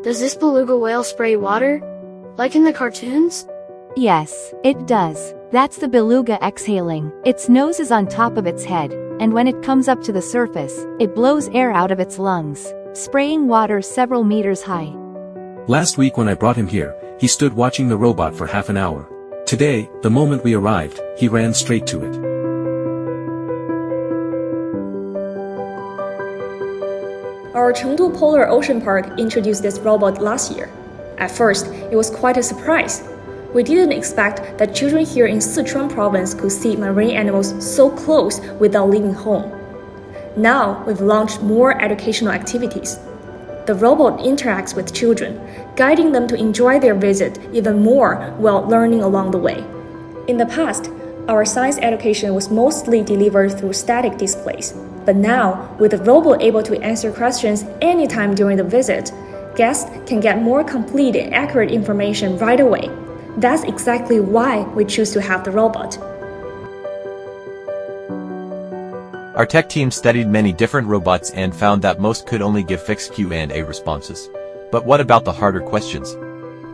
Does this beluga whale spray water? Like in the cartoons? Yes, it does. That's the beluga exhaling. Its nose is on top of its head, and when it comes up to the surface, it blows air out of its lungs, spraying water several meters high. Last week when I brought him here, he stood watching the robot for half an hour. Today, the moment we arrived, he ran straight to it. Our Chengdu Polar Ocean Park introduced this robot last year. At first, it was quite a surprise. We didn't expect that children here in Sichuan province could see marine animals so close without leaving home. Now, we've launched more educational activities. The robot interacts with children, guiding them to enjoy their visit even more while learning along the way. In the past, our science education was mostly delivered through static displays. But now, with the robot able to answer questions anytime during the visit, guests can get more complete and accurate information right away. That's exactly why we choose to have the robot. Our tech team studied many different robots and found that most could only give fixed Q&A responses. But what about the harder questions?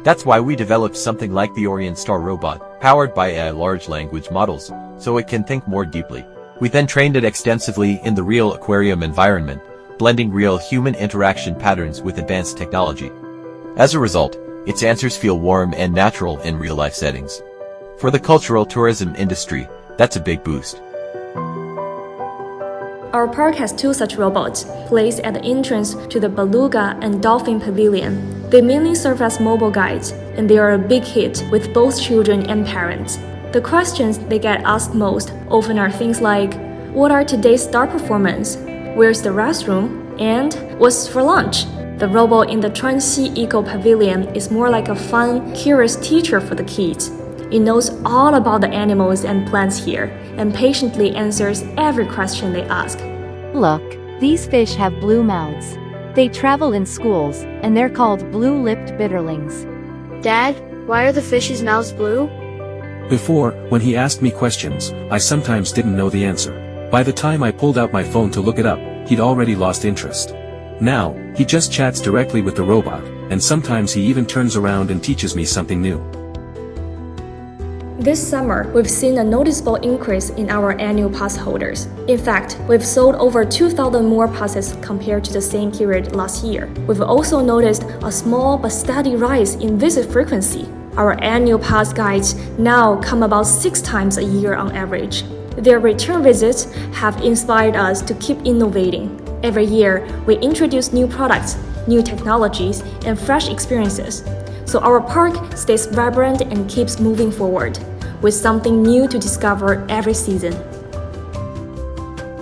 That's why we developed something like the OrionStar robot, powered by AI large language models, so it can think more deeply. We then trained it extensively in the real aquarium environment, blending real human interaction patterns with advanced technology. As a result, its answers feel warm and natural in real-life settings. For the cultural tourism industry, that's a big boost. Our park has 2 such robots, placed at the entrance to the Beluga and Dolphin Pavilion. They mainly serve as mobile guides, and they are a big hit with both children and parents. The questions they get asked most often are things like, what are today's star performance? Where's the restroom? And what's for lunch? The robot in the Chuanxi Eco Pavilion is more like a fun, curious teacher for the kids. It knows all about the animals and plants here, and patiently answers every question they ask. Look, these fish have blue mouths. They travel in schools, and they're called blue-lipped bitterlings. Dad, why are the fish's mouths blue? Before, when he asked me questions, I sometimes didn't know the answer. By the time I pulled out my phone to look it up, he'd already lost interest. Now, he just chats directly with the robot, and sometimes he even turns around and teaches me something new. This summer, we've seen a noticeable increase in our annual pass holders. In fact, we've sold over 2,000 more passes compared to the same period last year. We've also noticed a small but steady rise in visit frequency. Our annual pass guides now come about 6 times a year on average. Their return visits have inspired us to keep innovating. Every year, we introduce new products, new technologies, and fresh experiences. So our park stays vibrant and keeps moving forward, with something new to discover every season.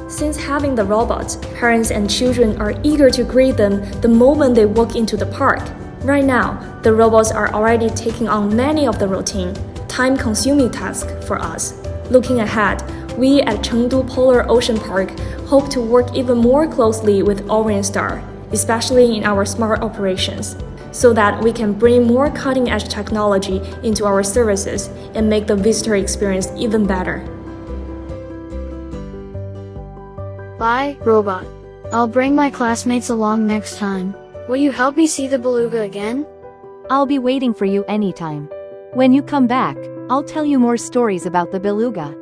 Since having the robots, parents and children are eager to greet them the moment they walk into the park. Right now, the robots are already taking on many of the routine, time-consuming tasks for us. Looking ahead, we at Chengdu Polar Ocean Park hope to work even more closely with OrionStar, especially in our smart operations, so that we can bring more cutting-edge technology into our services and make the visitor experience even better. Bye, robot. I'll bring my classmates along next time. Will you help me see the beluga again? I'll be waiting for you anytime. When you come back, I'll tell you more stories about the beluga.